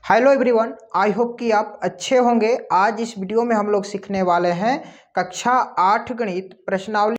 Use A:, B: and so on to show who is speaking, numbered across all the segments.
A: Hello everyone, I hope कि आप अच्छे होंगे। आज इस वीडियो में हम लोग सीखने वाले हैं कक्षा 8 गणित प्रश्नावली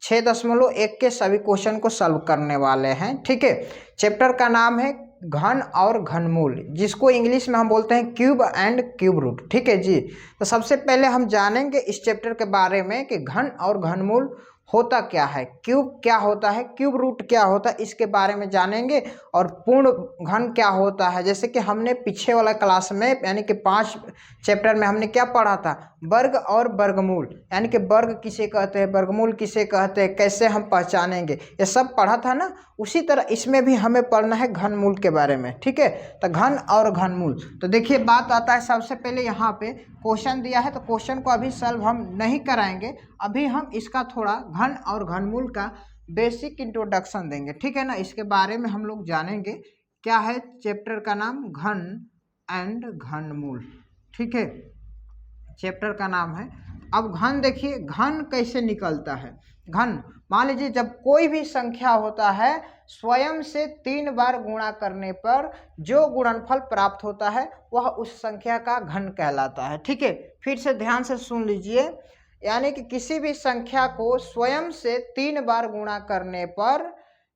A: 6.1 के सभी क्वेश्चन को सॉल्व करने वाले हैं। ठीक है, चैप्टर का नाम है घन और घनमूल, जिसको इंग्लिश में हम बोलते हैं क्यूब एंड क्यूब रूट। ठीक है जी, तो सबसे पहले हम जानेंगे इस चैप्टर के बारे में कि घन और घनमूल होता क्या है, क्यूब क्या होता है, क्यूब रूट क्या होता है, इसके बारे में जानेंगे। और पूर्ण घन क्या होता है, जैसे कि हमने पीछे वाला क्लास में यानी कि 5 चैप्टर में हमने क्या पढ़ा था, वर्ग और वर्गमूल, यानी कि वर्ग किसे कहते हैं, वर्गमूल किसे कहते हैं, कैसे हम पहचानेंगे, ये सब पढ़ा था ना। उसी तरह इसमें भी हमें पढ़ना है घनमूल के बारे में। ठीक है, तो घन और घनमूल, तो देखिए बात आता है सबसे पहले यहाँ पे क्वेश्चन दिया है, तो क्वेश्चन को अभी सॉल्व हम नहीं कराएंगे। अभी हम इसका थोड़ा घन और घनमूल का बेसिक इंट्रोडक्शन देंगे। ठीक है ना, इसके बारे में हम लोग जानेंगे। क्या है चैप्टर का नाम, घन एंड घनमूल। ठीक है, चैप्टर का नाम है। अब घन देखिए, घन कैसे निकलता है। घन मान लीजिए जब कोई भी संख्या होता है, स्वयं से 3 बार गुणा करने पर जो गुणनफल प्राप्त होता है वह उस संख्या का घन कहलाता है। ठीक है, फिर से ध्यान से सुन लीजिए, यानी कि किसी भी संख्या को स्वयं से 3 बार गुणा करने पर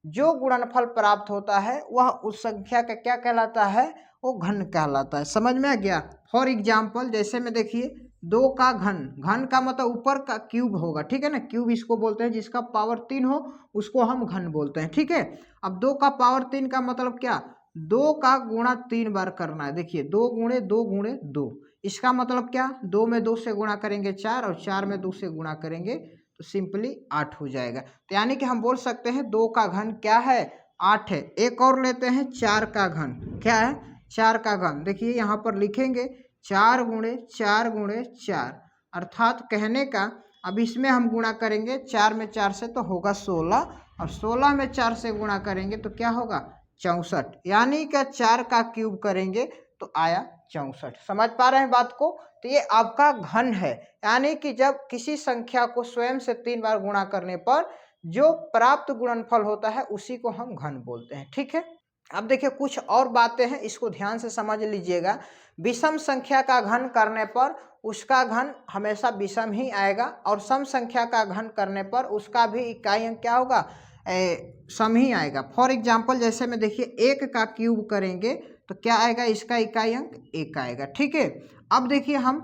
A: जो गुणनफल प्राप्त होता है वह उस संख्या का क्या कहलाता है, वो घन कहलाता है। समझ में आ गया। फॉर एग्जाम्पल जैसे में देखिए 2 का घन, घन का मतलब ऊपर का क्यूब होगा। ठीक है ना, क्यूब इसको बोलते हैं, जिसका पावर 3 हो उसको हम घन बोलते हैं। ठीक है, अब 2 का पावर 3 का मतलब क्या, 2 का गुणा 3 बार करना है। देखिए 2 गुणे 2 गुणे 2, इसका मतलब क्या, 2 में 2 से गुणा करेंगे 4 और 4 में 2 से गुणा करेंगे तो सिंपली 8 हो जाएगा। तो यानी कि हम बोल सकते हैं 2 का घन क्या है, 8 है। एक और लेते हैं 4 का घन, क्या है, 4 का घन। देखिए यहाँ पर लिखेंगे 4 गुणे 4 गुणे 4, अर्थात कहने का अब इसमें हम गुणा करेंगे 4 में 4 से तो होगा 16, और 16 में 4 से गुणा करेंगे तो क्या होगा 64, यानी कि 4 का क्यूब करेंगे तो आया 64। समझ पा रहे हैं बात को। तो ये आपका घन है, यानी कि जब किसी संख्या को स्वयं से 3 बार गुणा करने पर जो प्राप्त गुणनफल होता है उसी को हम घन बोलते हैं। ठीक है, अब देखिए कुछ और बातें हैं, इसको ध्यान से समझ लीजिएगा। विषम संख्या का घन करने पर उसका घन हमेशा विषम ही आएगा, और सम संख्या का घन करने पर उसका भी इकाई अंक क्या होगा, सम ही आएगा। फॉर एग्जाम्पल जैसे में देखिए 1 का क्यूब करेंगे तो क्या आएगा, इसका इकाई अंक 1 आएगा। ठीक है, अब देखिए हम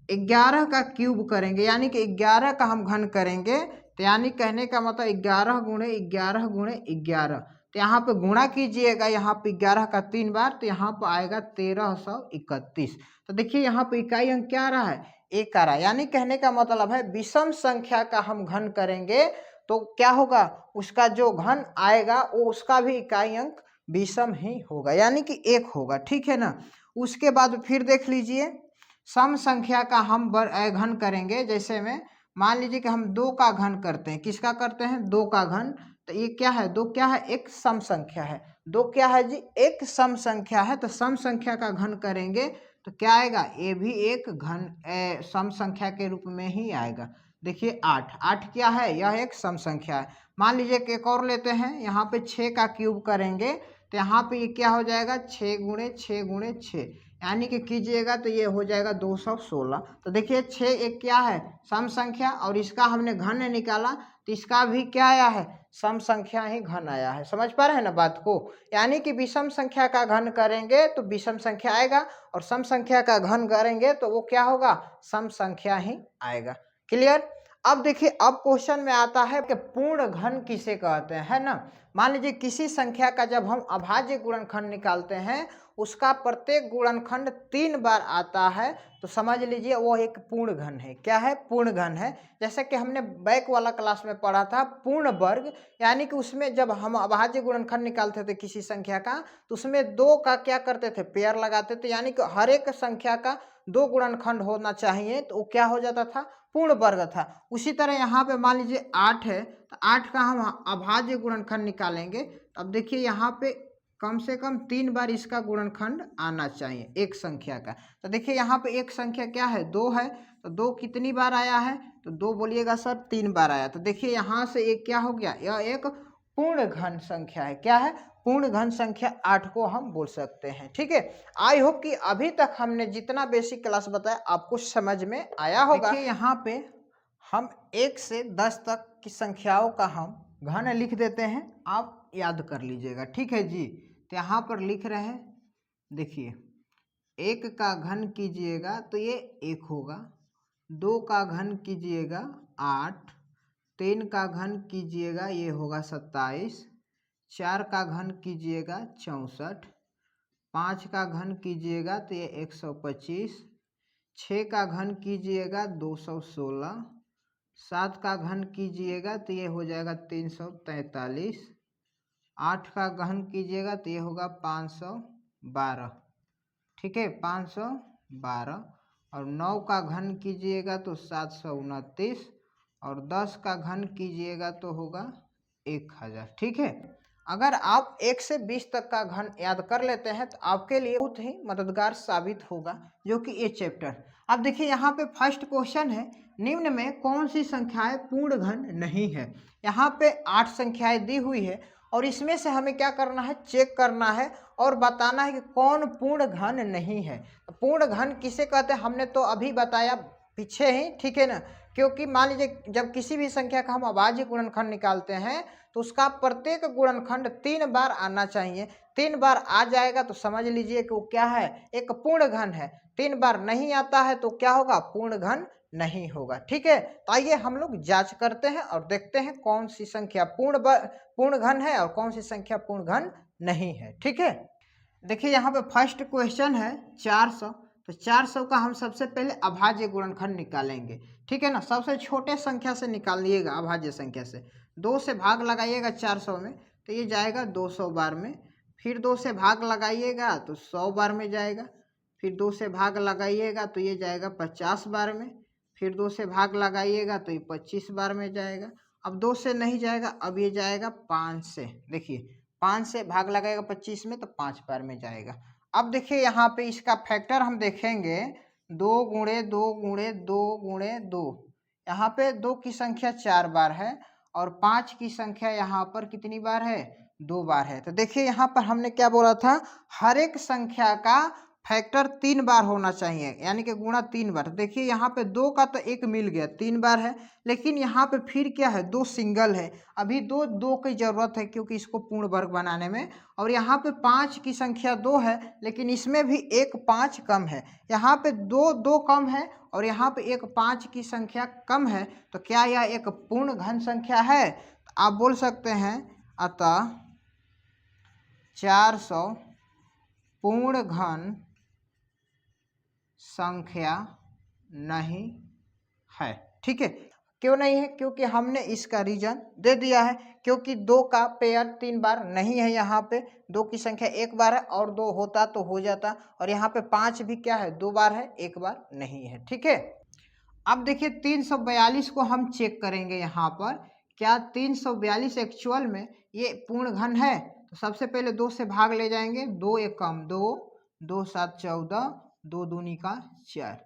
A: 11 का क्यूब करेंगे, यानी कि 11 का हम घन करेंगे, तो यानी कहने का मतलब 11 गुणे 11 गुणे 11, तो यहाँ पे गुणा कीजिएगा, यहाँ पे 11 का 3 बार, तो यहाँ पे आएगा 1331। तो देखिए यहाँ पे इकाई अंक क्या आ रहा है, 1 आ रहा है। यानी कहने का मतलब है विषम संख्या का हम घन करेंगे तो क्या होगा, उसका जो घन आएगा वो उसका भी इकाई अंक विषम ही होगा, यानी कि 1 होगा। ठीक है ना, उसके बाद फिर देख लीजिए सम संख्या का हम घन करेंगे। जैसे में मान लीजिए कि हम 2 का घन करते हैं, किसका करते हैं, 2 का घन, तो ये क्या है, 2 क्या है, एक सम संख्या है। 2 क्या है जी, एक सम संख्या है, तो सम संख्या का घन करेंगे तो क्या आएगा, ये भी एक घन सम संख्या के रूप में ही आएगा। देखिए 8, 8 क्या है, यह एक सम संख्या है। मान लीजिए कि एक और लेते हैं, यहाँ पे 6 का क्यूब करेंगे तो यहाँ पे ये क्या हो जाएगा, 6 गुणे 6 गुणे 6, यानी कि कीजिएगा तो ये हो जाएगा 216। तो देखिए 6 एक क्या है, सम संख्या, और इसका हमने घन निकाला तो इसका भी क्या आया है, सम संख्या ही घन आया है। समझ पा रहे हैं ना बात को। यानी कि विषम संख्या का घन करेंगे तो विषम संख्या आएगा, और सम संख्या का घन करेंगे तो वो क्या होगा, सम संख्या ही आएगा। क्लियर। अब देखिए अब क्वेश्चन में आता है कि पूर्ण घन किसे कहते हैं, है ना। मान लीजिए किसी संख्या का जब हम अभाज्य गुणनखंड निकालते हैं, उसका प्रत्येक गुणनखंड 3 बार आता है, तो समझ लीजिए वो एक पूर्ण घन है। क्या है, पूर्ण घन है। जैसे कि हमने बैक वाला क्लास में पढ़ा था पूर्ण वर्ग, यानी कि उसमें जब हम अभाज्य गुणनखंड निकालते थे किसी संख्या का, तो उसमें 2 का क्या करते थे, पेयर लगाते थे, यानी कि हर एक संख्या का 2 गुणनखंड होना चाहिए, तो वो क्या हो जाता था, पूर्ण वर्ग था। उसी तरह यहाँ पे मान लीजिए 8 है, तो 8 का हम अभाज्य गुणनखंड निकालेंगे। अब देखिए यहाँ पे कम से कम 3 बार इसका गुणनखंड आना चाहिए एक संख्या का। तो देखिए यहाँ पे एक संख्या क्या है, 2 है, तो 2 कितनी बार आया है, तो 2 बोलिएगा सर 3 बार आया। तो देखिए यहाँ से एक क्या हो गया, यह एक पूर्ण घन संख्या है। क्या है? पूर्ण घन संख्या 8 को हम बोल सकते हैं। ठीक है, आई होप कि अभी तक हमने जितना बेसिक क्लास बताया आपको समझ में आया होगा। देखिए यहाँ पे हम 1 से 10 तक की संख्याओं का हम घन लिख देते हैं, आप याद कर लीजिएगा। ठीक है जी, तो यहाँ पर लिख रहे हैं, देखिए 1 का घन कीजिएगा तो ये 1 होगा, 2 का घन कीजिएगा 8, 3 का घन कीजिएगा ये होगा 27, 4 का घन कीजिएगा 64, 5 का घन कीजिएगा तो ये 125, 6 का घन कीजिएगा 216, 7 का घन कीजिएगा तो ये हो जाएगा 343, 8 का घन कीजिएगा तो ये होगा 512। ठीक है, 512, और 9 का घन कीजिएगा तो 729, और 10 का घन कीजिएगा तो होगा 1000। ठीक है, अगर आप 1 से 20 तक का घन याद कर लेते हैं तो आपके लिए बहुत ही मददगार साबित होगा, जो कि ये चैप्टर। अब देखिए यहाँ पे फर्स्ट क्वेश्चन है, निम्न में कौन सी संख्याएं पूर्ण घन नहीं है। यहाँ पे 8 संख्याएं दी हुई है और इसमें से हमें क्या करना है, चेक करना है और बताना है कि कौन पूर्ण घन नहीं है। पूर्ण घन किसे कहते हैं हमने तो अभी बताया पीछे ही, ठीक है ना। क्योंकि मान लीजिए जब किसी भी संख्या का हम अभाज्य गुणनखंड निकालते हैं तो उसका प्रत्येक गुणनखंड 3 बार आना चाहिए। 3 बार आ जाएगा तो समझ लीजिए कि वो क्या है, एक पूर्ण घन है। 3 बार नहीं आता है तो क्या होगा, पूर्ण घन नहीं होगा। ठीक है, तो आइए हम लोग जांच करते हैं और देखते हैं कौन सी संख्या पूर्ण घन है और कौन सी संख्या पूर्ण घन नहीं है। ठीक है, देखिए यहाँ पे फर्स्ट क्वेश्चन है 400, तो 400 का हम सबसे पहले अभाज्य गुणनखंड निकालेंगे। ठीक है ना, सबसे छोटे संख्या से निकालिएगा, अभाज्य संख्या से 2 से भाग लगाइएगा 400 में तो ये जाएगा 200 बार में, फिर 2 से भाग लगाइएगा तो 100 बार में जाएगा, फिर 2 से भाग लगाइएगा तो ये जाएगा 50 बार में, फिर 2 से भाग लगाइएगा तो ये 25 बार में जाएगा। अब 2 से नहीं जाएगा, अब ये जाएगा 5 से। देखिए 5 से भाग लगाएगा 25 में तो 5 बार में जाएगा। अब देखिए यहाँ पे इसका फैक्टर हम देखेंगे, 2 गुणे 2 गुणे 2 गुणे 2, यहाँ पे 2 की संख्या 4 बार है और 5 की संख्या यहाँ पर कितनी बार है, 2 बार है। तो देखिए यहाँ पर हमने क्या बोला था, हर एक संख्या का फैक्टर 3 बार होना चाहिए, यानी कि गुणा 3 बार। देखिए यहाँ पे 2 का तो 1 मिल गया, 3 बार है, लेकिन यहाँ पे फिर क्या है, 2 सिंगल है, अभी 2 की जरूरत है क्योंकि इसको पूर्ण वर्ग बनाने में। और यहाँ पे 5 की संख्या 2 है, लेकिन इसमें भी एक 5 कम है, यहाँ पे 2 कम है और यहाँ पे एक 5 की संख्या कम है। तो क्या यह एक पूर्ण घन संख्या है? तो आप बोल सकते हैं अतः 400 पूर्ण घन संख्या नहीं है। ठीक है, क्यों नहीं है, क्योंकि हमने इसका रीजन दे दिया है, क्योंकि 2 का पेयर 3 बार नहीं है, यहाँ पे 2 की संख्या 1 बार है और 2 होता तो हो जाता, और यहाँ पे 5 भी क्या है, 2 बार है, 1 बार नहीं है। ठीक है, अब देखिए 342 को हम चेक करेंगे, यहाँ पर क्या 342 एक्चुअल में ये पूर्ण घन है। तो सबसे पहले 2 से भाग ले जाएंगे, 2 एकम 2, 2 7 14, 2 दूनी का 4,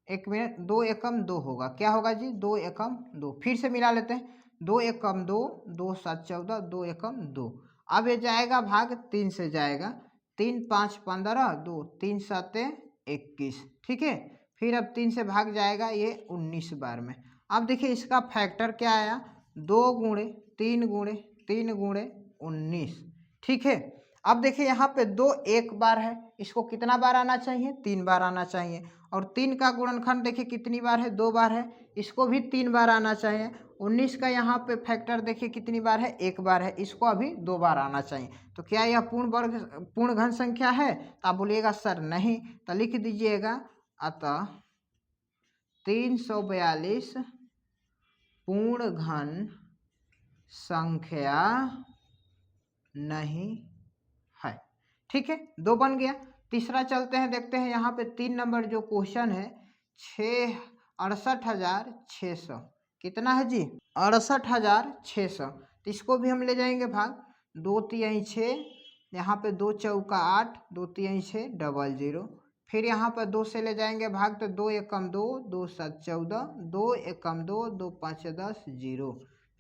A: 1 मिनट, 2 एकम 2 होगा, क्या होगा जी, 2 एकम 2। फिर से मिला लेते हैं, 2 एकम 2, 2 7 14, 2 एकम 2। अब ये जाएगा भाग 3 से जाएगा, 3 5 15, 2 3 7 21। ठीक है, फिर अब 3 से भाग जाएगा ये 19 बार में। अब देखिए इसका फैक्टर क्या आया, 2 गुणे 3 गुणे 3 गुणे 19। ठीक है, अब देखिए यहाँ पे 2 1 बार है, इसको कितना बार आना चाहिए, 3 बार आना चाहिए। और 3 का गुणनखंड देखिए कितनी बार है, 2 बार है, इसको भी 3 बार आना चाहिए। 19 का यहाँ पे फैक्टर देखिए कितनी बार है, 1 बार है, इसको अभी 2 बार आना चाहिए। तो क्या यह पूर्ण घन संख्या है? तो आप बोलिएगा सर नहीं, तो लिख दीजिएगा अतः 342 पूर्ण घन संख्या नहीं है। ठीक है, 2 बन गया। तीसरा चलते हैं, देखते हैं यहाँ पे 3 नंबर जो क्वेश्चन है, 68,600 कितना है जी, 68,600। तो इसको भी हम ले जाएंगे भाग, 2 तिहाई 6, यहाँ पे 2 चौका 8, 2 तिहाई 6 00। फिर यहाँ पर 2 से ले जाएंगे भाग, तो 2 एकम 2, 2 7 14, 2 एकम 2, 2 5 10 0।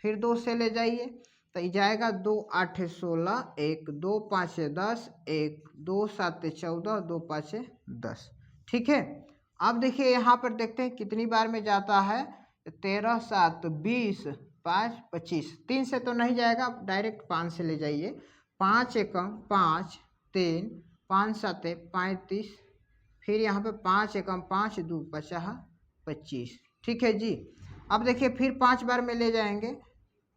A: फिर 2 से ले जाइए तो ये जाएगा 2 8 16, 1 2 5 10, 1 2 7 14, 2 5 10। ठीक है, अब देखिए यहाँ पर देखते हैं कितनी बार में जाता है। 13 7 20, 5 25, 3 से तो नहीं जाएगा, आप डायरेक्ट 5 से ले जाइए। 5 एकम 5, 3 5 7 35, फिर यहाँ पे 5 एकम 5 2 50 25। ठीक है जी, अब देखिए फिर 5 बार में ले जाएंगे।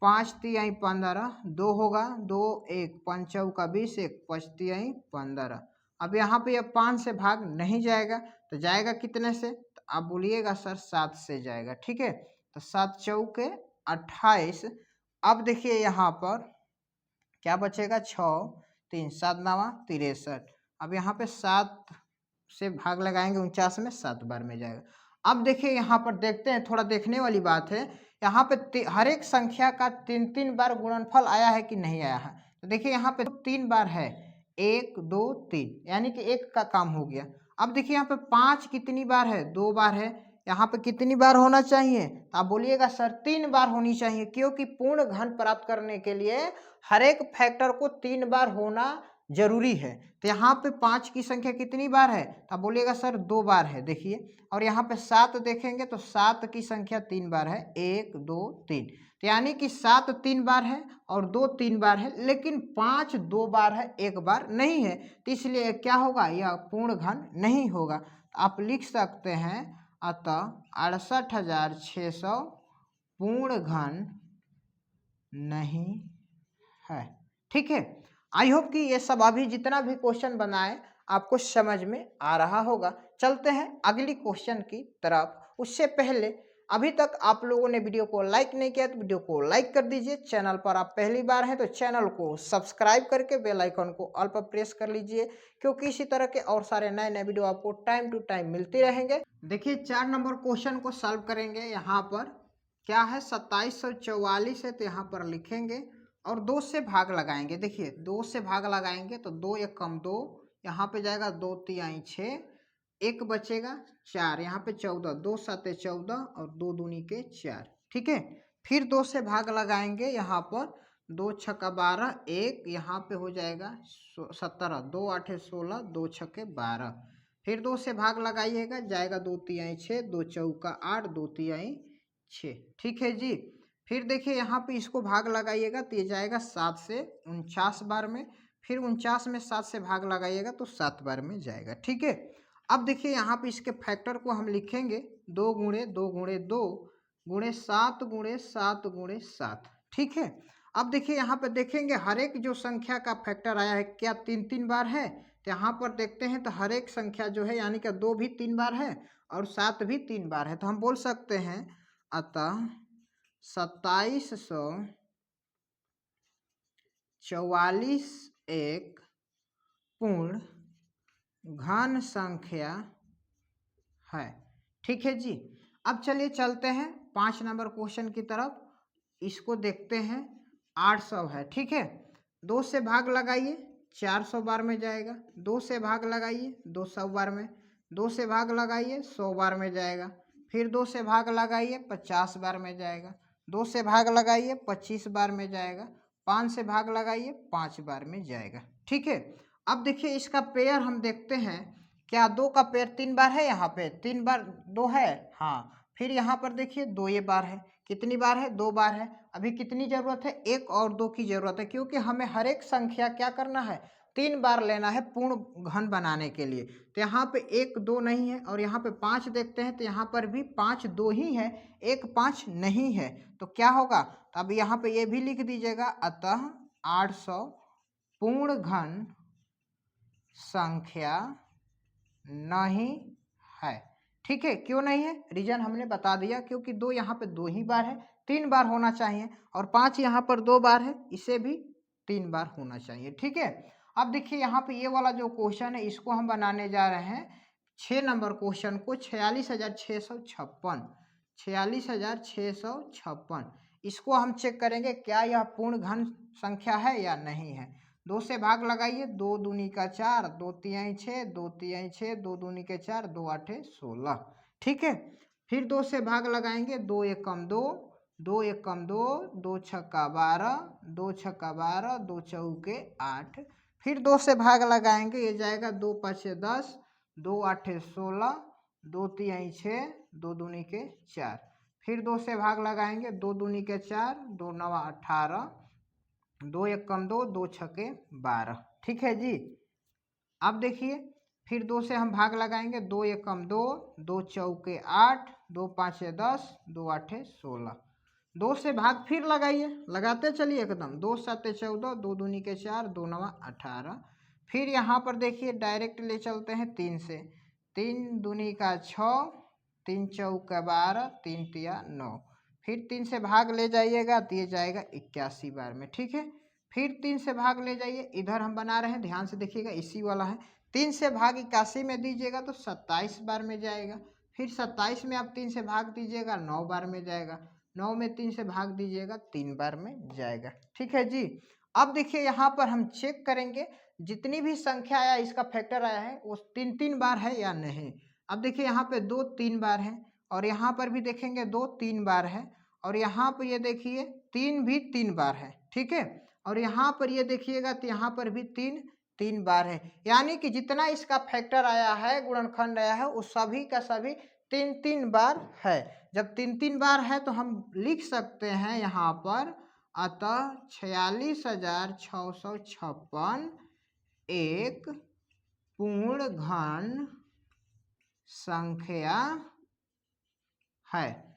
A: 5 तिहाई 15, 2 होगा, 2 1 5 चौका 20, 1 5 तिहाई 15। अब यहाँ पे अब 5 से भाग नहीं जाएगा, तो जाएगा कितने से? तो आप बोलिएगा सर 7 से जाएगा। ठीक है, तो 7 चौके 28। अब देखिए यहाँ पर क्या बचेगा? 6 3 7 9 63। अब यहाँ पे 7 से भाग लगाएंगे 49 में, 7 बार में जाएगा। अब देखिए यहाँ पर देखते हैं, थोड़ा देखने वाली बात है, यहाँ पे हर एक संख्या का 3 बार गुणनफल आया है कि नहीं आया है। तो देखिए यहाँ पे 3 बार है, 1 2 3, यानी कि 1 का काम हो गया। अब देखिए यहाँ पे 5 कितनी बार है? 2 बार है। यहाँ पे कितनी बार होना चाहिए? तो आप बोलिएगा सर 3 बार होनी चाहिए, क्योंकि पूर्ण घन प्राप्त करने के लिए हर एक फैक्टर को 3 बार होना जरूरी है। तो यहाँ पे 5 की संख्या कितनी बार है? तो आप बोलिएगा सर 2 बार है। देखिए, और यहाँ पे 7 देखेंगे तो 7 की संख्या 3 बार है, 1 2 3। तो यानी कि 7 3 बार है और 2 3 बार है, लेकिन 5 2 बार है, 1 बार नहीं है। तो इसलिए क्या होगा? यह पूर्ण घन नहीं होगा। आप लिख सकते हैं अतः 68,600 पूर्ण घन नहीं है। ठीक है, आई होप कि ये सब अभी जितना भी क्वेश्चन बनाए आपको समझ में आ रहा होगा। चलते हैं अगली क्वेश्चन की तरफ। उससे पहले अभी तक आप लोगों ने वीडियो को लाइक नहीं किया तो वीडियो को लाइक कर दीजिए। चैनल पर आप पहली बार हैं तो चैनल को सब्सक्राइब करके बेल आइकन को ऑल पर प्रेस कर लीजिए, क्योंकि इसी तरह के और सारे नए नए वीडियो आपको टाइम टू टाइम मिलते रहेंगे। देखिए 4 नंबर क्वेश्चन को सॉल्व करेंगे। यहाँ पर क्या है? 2744 है, तो यहाँ पर लिखेंगे और 2 से भाग लगाएंगे। देखिए 2 से भाग लगाएंगे तो 2 1 कम 2, यहाँ पे जाएगा 2 तिहाई 6, 1 बचेगा 4, यहाँ पे 14, 2 7 14 और 2 दूनी के 4। ठीक है, फिर 2 से भाग लगाएंगे, यहाँ पर 2 छक्का 12, 1 यहाँ पे हो जाएगा 17, 2 8 16, 2 छक्के 12। फिर 2 से भाग लगाइएगा, जाएगा 2 तिहाई 6, 2 चौका 8, 2 तिहाई 6। ठीक है जी, फिर देखिए यहाँ पे इसको भाग लगाइएगा तो ये जाएगा 7 से 49 बार में। फिर 49 में 7 से भाग लगाइएगा तो 7 बार में जाएगा। ठीक है, अब देखिए यहाँ पे इसके फैक्टर को हम लिखेंगे 2 गुणे 2 गुणे 2 गुणे 7 गुणे 7 गुणे 7। ठीक है, अब देखिए यहाँ पे देखेंगे हर एक जो संख्या का फैक्टर आया है क्या 3 बार है? तो यहाँ पर देखते हैं तो हर एक संख्या जो है, यानी कि 2 भी 3 बार है और 7 भी 3 बार है। तो हम बोल सकते हैं अतः 2744 एक पूर्ण घन संख्या है। ठीक है जी, अब चलिए चलते हैं 5 नंबर क्वेश्चन की तरफ। इसको देखते हैं 800 है। ठीक है, 2 से भाग लगाइए 400 बार में जाएगा, 2 से भाग लगाइए 200 बार में, 2 से भाग लगाइए 100 बार में जाएगा, फिर 2 से भाग लगाइए 50 बार में जाएगा, 2 से भाग लगाइए 25 बार में जाएगा, 5 से भाग लगाइए 5 बार में जाएगा। ठीक है, अब देखिए इसका पेयर हम देखते हैं, क्या 2 का पेयर 3 बार है? यहाँ पे 3 बार 2 है, हाँ। फिर यहाँ पर देखिए 2 ये बार है, कितनी बार है? 2 बार है। अभी कितनी जरूरत है? 1 और 2 की जरूरत है, क्योंकि हमें हर एक संख्या क्या करना है? 3 बार लेना है पूर्ण घन बनाने के लिए। तो यहाँ पे 1 2 नहीं है, और यहाँ पे 5 देखते हैं तो यहाँ पर भी 5 2 ही है, 1 5 नहीं है। तो क्या होगा? तो अब यहाँ पे ये भी लिख दीजिएगा, अतः 800 पूर्ण घन संख्या नहीं है। ठीक है, क्यों नहीं है? रीजन हमने बता दिया, क्योंकि 2 यहाँ पे 2 ही बार है, 3 बार होना चाहिए, और 5 यहाँ पर 2 बार है, इसे भी 3 बार होना चाहिए। ठीक है, अब देखिए यहाँ पे ये वाला जो क्वेश्चन है इसको हम बनाने जा रहे हैं 6 नंबर क्वेश्चन को। 46,656, 46,656, इसको हम चेक करेंगे क्या यह पूर्ण घन संख्या है या नहीं है। 2 से भाग लगाइए, 2 दूनी का 4, 2 तिहाई 6, 2 तिहाई 6, 2 दूनी के 4, 2 8 16। ठीक है, फिर 2 से भाग लगाएंगे, 2 1 कम 2, 2 एकम 2, 2 छक्का 12, 2 छक्का 12, 2 चौके 8। फिर 2 से भाग लगाएंगे, ये जाएगा 2 पाँचे 10, 2 आठे 16, 2 तिहाई 6, 2 दूनी के 4। फिर 2 से भाग लगाएंगे, 2 दूनी के 4, 2 नवा 18, 2 एकम 2, 2 छक्के 12। ठीक है जी। अब देखिए फिर 2 से हम भाग लगाएंगे, 2 एकम 2, 2 चौके 8, 2 पाँचे 10, 2 आठे 16। 2 से भाग फिर लगाइए, लगाते चलिए एकदम, 2 साते 14, 2 दूनी के 4, 2 नवा 18। फिर यहाँ पर देखिए डायरेक्ट ले चलते हैं 3 से, 3 दूनी का 6, 3 चौका 12, 3 तिया 9। फिर 3 से भाग ले जाइएगा तो ये जाएगा 81 बार में। ठीक है, फिर 3 से भाग ले जाइए, इधर हम बना रहे हैं, ध्यान से देखिएगा, इसी वाला है। 3 से भाग 81 में दीजिएगा तो 27 बार में जाएगा। फिर 27 में आप 3 से भाग दीजिएगा 9 बार में जाएगा। 9 में 3 से भाग दीजिएगा 3 बार में जाएगा। ठीक है जी। अब देखिए यहाँ पर हम चेक करेंगे जितनी भी संख्या आया, इसका फैक्टर आया है वो 3-3 बार है या नहीं। अब देखिए यहाँ पे 2 3 बार है, और यहाँ पर भी देखेंगे 2 3 बार है, और यहाँ पर ये देखिए 3 भी 3 बार है। ठीक है, और यहाँ पर ये देखिएगा तो यहाँ पर भी 3 3 बार है। यानी कि जितना इसका फैक्टर आया है, गुणनखंड आया है, वो सभी का सभी 3-3 बार है। जब 3-3 बार है तो हम लिख सकते हैं यहाँ पर, अतः 46,656 एक पूर्ण घन संख्या है,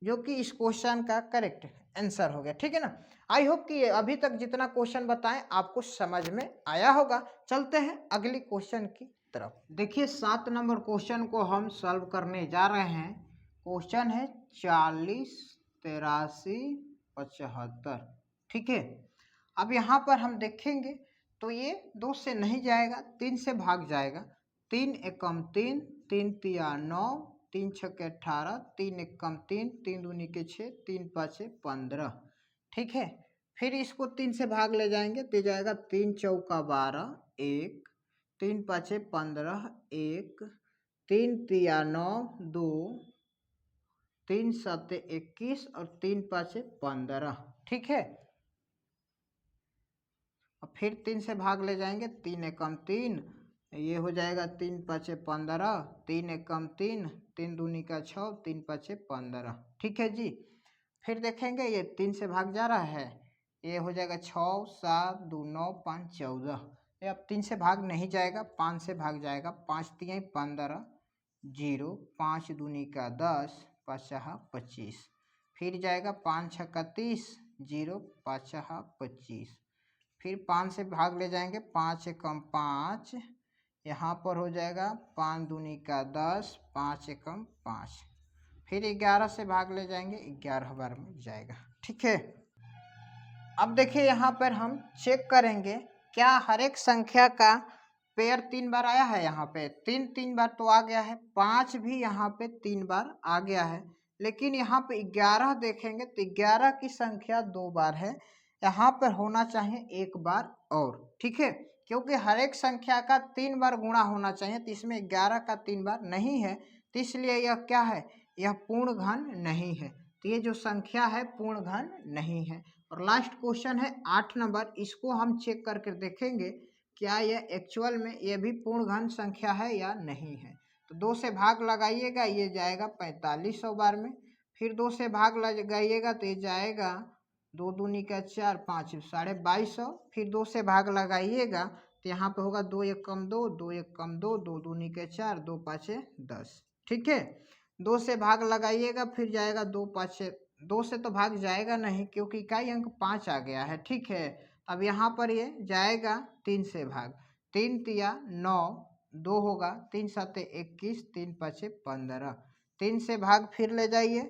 A: जो कि इस क्वेश्चन का करेक्ट आंसर हो गया। ठीक है ना। आई होप कि अभी तक जितना क्वेश्चन बताएं आपको समझ में आया होगा। चलते हैं अगली क्वेश्चन की तरफ। देखिए 7 नंबर क्वेश्चन को हम सॉल्व करने जा रहे हैं। क्वेश्चन है 40, 83, 75। ठीक है, अब यहाँ पर हम देखेंगे तो ये 2 से नहीं जाएगा, 3 से भाग जाएगा। 3 एकम 3, 3 तिया 9, 3 छक्के 18, 3 एकम 3, 3 दूनी के 6, 3 पाँचे 15। ठीक है, फिर इसको 3 से भाग ले जाएंगे तो जाएगा 3 चौका 12, 1, 3 पाँचे 15, 1, 3 तिया 9, 2, 3 सत्ते 21 और 3 पाँचे 15। ठीक है, और फिर 3 से भाग ले जाएंगे, 3 एकम 3, ये हो जाएगा 3 पाँचे 15, 3 एकम 3, 3 दूनी का 6, 3 पाँचे 15। ठीक है जी। फिर देखेंगे ये 3 से भाग जा रहा है, ये हो जाएगा 6, 7, 2, 9, 5, 14। ये अब 3 से भाग नहीं जाएगा, 5 से भाग जाएगा। 5 तिहाई 15, 0, 5 दूनी का 10, 5 छहा 25। फिर जाएगा 5 छक्का 30, 0, 5 छहा 25। फिर 5 से भाग ले जाएंगे, 5 एकम 5, यहाँ पर हो जाएगा 5 दूनी का 10, 5 एकम 5। फिर 11 से भाग ले जाएंगे, 11 बार में जाएगा। ठीक है, अब देखिए यहाँ पर हम चेक करेंगे क्या हर एक संख्या का पेयर 3 बार आया है। यहाँ पे 3 बार तो आ गया है, 5 भी यहाँ पे 3 बार आ गया है, लेकिन यहाँ पे 11 देखेंगे तो 11 की संख्या 2 बार है। यहाँ पर होना चाहिए 1 बार और। ठीक है, क्योंकि हर एक संख्या का 3 बार गुणा होना चाहिए, तो इसमें 11 का 3 बार नहीं है, तो इसलिए यह क्या है, यह पूर्ण घन नहीं है। तो ये जो संख्या है पूर्ण घन नहीं है। और लास्ट क्वेश्चन है 8 नंबर, इसको हम चेक करके देखेंगे क्या यह एक्चुअल में ये भी पूर्ण घन संख्या है या नहीं है। तो 2 से भाग लगाइएगा, ये जाएगा 4500 बार में। फिर 2 से भाग लगाइएगा तो ये जाएगा 2 दूनी का 4, 5 2250। फिर 2 से भाग लगाइएगा तो यहाँ पे होगा 2 एकम 2, 2 एकम 2, 2 दूनी के 4, 2 पाँचे 10। ठीक है, 2 से भाग लगाइएगा, फिर जाएगा 2 पाँचे, 2 से तो भाग जाएगा नहीं क्योंकि इकाई अंक 5 आ गया है। ठीक है, अब यहाँ पर ये जाएगा 3 से भाग, 3 तिया 9, 2 होगा, 3 सत्ते 21, 3 पाँचे 15। 3 से भाग फिर ले जाइए,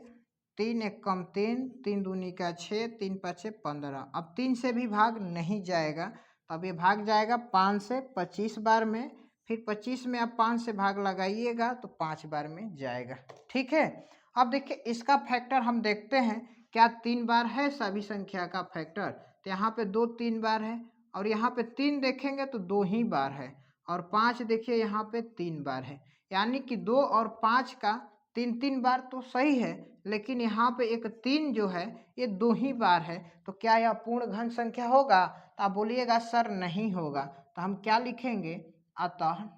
A: 3 एकम 3, 3 दूनी का 6, 3 पाँचे 15। अब 3 से भी भाग नहीं जाएगा, अब ये भाग जाएगा 5 से 25 बार में। फिर 25 में आप 5 से भाग लगाइएगा तो 5 बार में जाएगा। ठीक है, अब देखिए इसका फैक्टर हम देखते हैं क्या 3 बार है सभी संख्या का फैक्टर। तो यहाँ पे 2 3 बार है, और यहाँ पे 3 देखेंगे तो 2 ही बार है, और 5 देखिए यहाँ पे 3 बार है। यानी कि 2 और 5 का तीन तीन बार तो सही है, लेकिन यहाँ पे एक 3 जो है ये 2 ही बार है, तो क्या यह पूर्ण घन संख्या होगा? तो आप बोलिएगा सर नहीं होगा। तो हम क्या लिखेंगे? अतः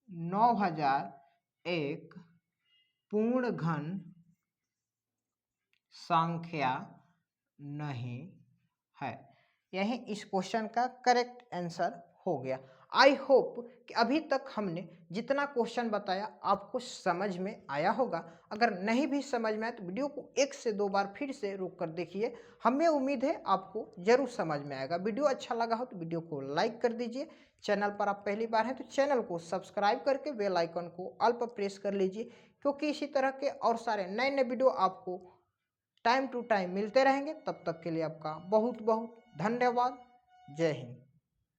A: 9001 पूर्ण घन संख्या नहीं है। यही इस क्वेश्चन का करेक्ट आंसर हो गया। आई होप कि अभी तक हमने जितना क्वेश्चन बताया आपको समझ में आया होगा। अगर नहीं भी समझ में आए तो वीडियो को 1 से 2 बार फिर से रोक कर देखिए, हमें उम्मीद है आपको जरूर समझ में आएगा। वीडियो अच्छा लगा हो तो वीडियो को लाइक कर दीजिए। चैनल पर आप पहली बार हैं तो चैनल को सब्सक्राइब करके बेल आइकन को ऑल पर प्रेस कर लीजिए, क्योंकि इसी तरह के और सारे नए नए वीडियो आपको टाइम टू टाइम मिलते रहेंगे। तब तक के लिए आपका बहुत बहुत धन्यवाद। जय हिंद।